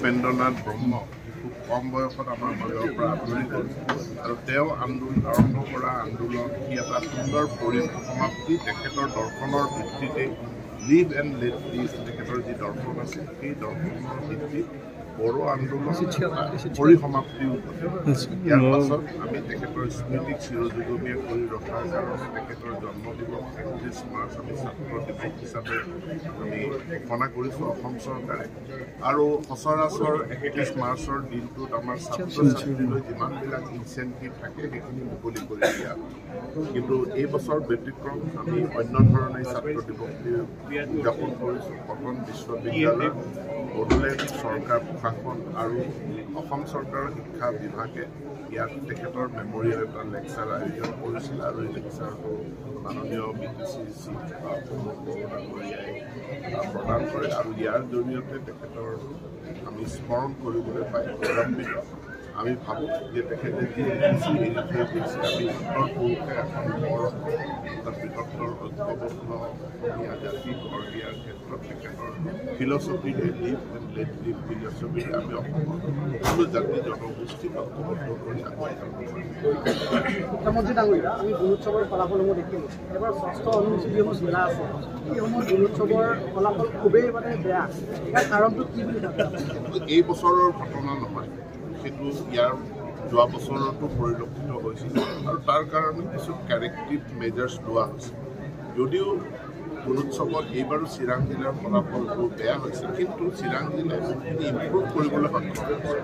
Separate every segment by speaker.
Speaker 1: উপেন্দ্ৰনাথ ব্ৰহ্ম খুব কম বয়সত আমাৰ মাজৰ পৰা আঁতৰি গ'ল আৰু তেওঁ আৰম্ভ কৰা আন্দোলন সি এটা সুন্দৰ পৰিসমাপ্তি তেখেতৰ দৰ্শনৰ ভিত্তিতে লিভ এণ্ড লেট লিভ তেখেতৰ যি দৰ্শন আছে সেই দৰ্শনৰ ভিত্তিত বড়ো আন্দোলন পৰিসমাপ্তি ইয়াৰ পাছত আমি তেখেতৰ স্মৃতিক চিৰযুগমীয়া কৰি ৰখাৰ কাৰণে তেখেতৰ জন্মদিৱস 31 মাৰ্চ আমি ছাত্ৰ দিৱস হিচাপে আমি ঘোষণা কৰিছোঁ অসম চৰকাৰে আৰু সচৰাচৰ 31 মাৰ্চৰ দিনটোত আমাৰ ছাত্ৰ ছাত্ৰীলৈ যিমানবিলাক ইনচেণ্টিভ থাকে সেইখিনি মুকলি কৰি দিয়া কিন্তু এই বছৰ ব্যতিক্ৰম আমি অন্য ধৰণে ছাত্ৰ দিৱস উদযাপন কৰিছোঁ কটন বিশ্ববিদ্যালয় বড়োলেণ্ড চৰকাৰ প্ৰশাসন আৰু অসম চৰকাৰৰ শিক্ষা বিভাগে ইয়াত তেখেতৰ মেমৰিয়েল এটা লেকচাৰ আয়োজন কৰিছিল আৰু এই লেকচাৰটো মাননীয় BTC চিফ ডাঙৰীয়াই প্ৰদান কৰে আৰু ইয়াৰ জৰিয়তে তেখেতৰ আমি স্মৰণ কৰিবলৈ পাই গৌৰৱান্বিত আমি ভাবোঁ যে তেখেতে যি লিখিছে এৰি থৈ গৈছে আমি উত্তৰ পুৰুষে এখন বৰ এটা বৃহত্তৰ ঐক্যবদ্ধ অসমীয়া জাতি গঢ় দিয়াৰ ক্ষেত্ৰত তেখেতৰ ফিলচফিৰে লিভ এণ্ড লেট লিভ ফিলচফিৰে আমি অসমৰ সকলো জাতি জনগোষ্ঠীক ঐক্যবদ্ধ কৰি আগুৱাই যাব পাৰিম।
Speaker 2: মুখ্যমন্ত্ৰী ডাঙৰীয়া আমি গুণোৎসৱৰ ফলাফলসমূহ দেখিলোঁ এবাৰ 6ষ্ঠ অনুসূচী যিসমূহ জিলা আছে সেইসমূহ গুণোৎসৱৰ ফলাফল খুবেই বেয়া ইয়াৰ কাৰণটো কি বুলি ভাবে
Speaker 1: এই বছৰৰ ঘটনা নহয় সেইটো ইয়াৰ যোৱা বছৰতো পৰিলক্ষিত হৈছিল আৰু তাৰ কাৰণে কিছু কাৰেক্টিভ মেজাৰ্ছ লোৱা হৈছে যদিও গুণোৎসৱত এইবাৰো চিৰাং জিলাৰ ফলাফলবোৰ বেয়া হৈছে কিন্তু চিৰাং জিলাই বহুখিনি ইম্প্ৰুভ কৰিবলৈ সক্ষম হৈছে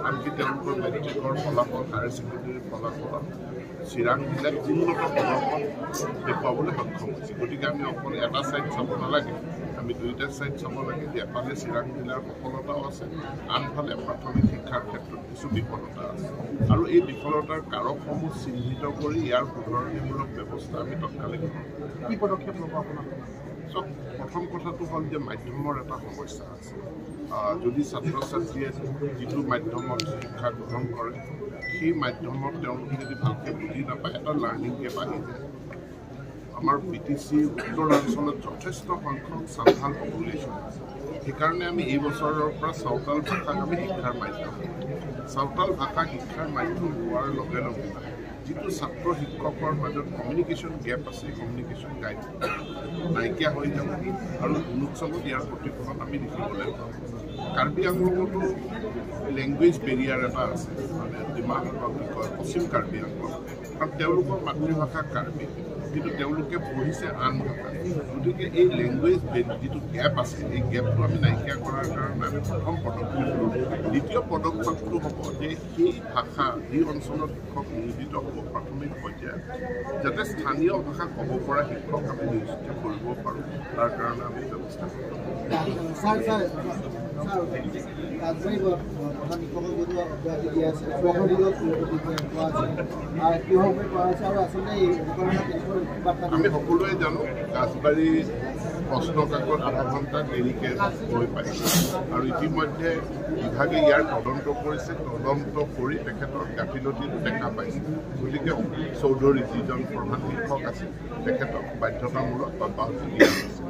Speaker 1: আনকি তেওঁলোকৰ মেট্ৰিকৰ ফলাফল হায়াৰ ছেকেণ্ডেৰীৰ ফলাফলত চিৰাং জিলাত উন্নত প্ৰদৰ্শন দেখুৱাবলৈ সক্ষম হৈছে গতিকে আমি অকল এটা ছাইড চাব নালাগে আমি দুয়োটা ছাইড চাব লাগে যে এফালে চিৰাং জিলাৰ সফলতাও আছে আনফালে প্ৰাথমিক শিক্ষাৰ ক্ষেত্ৰত কিছু বিফলতা আছে আৰু এই বিফলতাৰ কাৰকসমূহ চিহ্নিত কৰি ইয়াৰ শুধৰণিমূলক ব্যৱস্থা আমি তৎকালে গ্ৰহণ কৰোঁ।
Speaker 2: কি পদক্ষেপ ল'ব আপোনাৰ
Speaker 1: চব প্ৰথম কথাটো হ'ল যে মাধ্যমৰ এটা সমস্যা আছে যদি ছাত্ৰ ছাত্ৰীয়ে যিটো মাধ্যমত শিক্ষা গ্ৰহণ কৰে সেই মাধ্যমত তেওঁলোকে যদি ভালকৈ বুজি নাপায় এটা লাৰ্ণিং গেপ আহি যায় আমাৰ BTC উত্তৰাঞ্চলত যথেষ্ট সংখ্যক চান্থাল পপুলেশ্যন আছে সেইকাৰণে আমি এই বছৰৰ পৰা চাওতাল ভাষাক আমি শিক্ষাৰ মাধ্যম চাওতাল ভাষা শিক্ষাৰ মাধ্যম হোৱাৰ লগে লগে যিটো ছাত্ৰ শিক্ষকৰ মাজত কমিউনিকেশ্যন গেপ আছে কমিউনিকেশ্যন গাইড নাইকিয়া হৈ যাব আৰু গুণোৎসৱত ইয়াৰ প্ৰতিফলন আমি দেখিবলৈ পাওঁ কাৰ্বি আংলঙতো লেংগুৱেজ বেৰিয়াৰ এটা আছে মানে ডিমাণ্ড কি কয় পশ্চিম কাৰ্বি আংলং কাৰণ তেওঁলোকৰ মাতৃভাষা কাৰ্বি কিন্তু তেওঁলোকে পঢ়িছে আন ভাষা গতিকে এই লেংগুৱেজ যিটো গেপ আছে এই গেপটো আমি নাইকিয়া কৰাৰ কাৰণে আমি প্ৰথম পদক্ষেপ ল'ম দ্বিতীয় পদক্ষেপটো হ'ব যে সেই ভাষা যি অঞ্চলত শিক্ষক নিয়োজিত হ'ব প্ৰাথমিক পৰ্যায়ত যাতে স্থানীয় ভাষা ক'ব পৰা শিক্ষক আমি নিয়োজিত কৰিব পাৰোঁ তাৰ কাৰণে আমি ব্যৱস্থা কৰিম। আমি সকলোৱে জানো ৰাজবাৰী প্ৰশ্ন কাকত আধা ঘণ্টা দেৰিকৈ হৈ পাইছে আৰু ইতিমধ্যে বিভাগে ইয়াৰ তদন্ত কৰিছে তদন্ত কৰি তেখেতৰ গাফিলতিটো দেখা পাইছে গতিকে চৌধুৰী যিজন প্ৰধান শিক্ষক আছে তেখেতক বাধ্যতামূলক অব্যাহতি দিয়া হৈছে।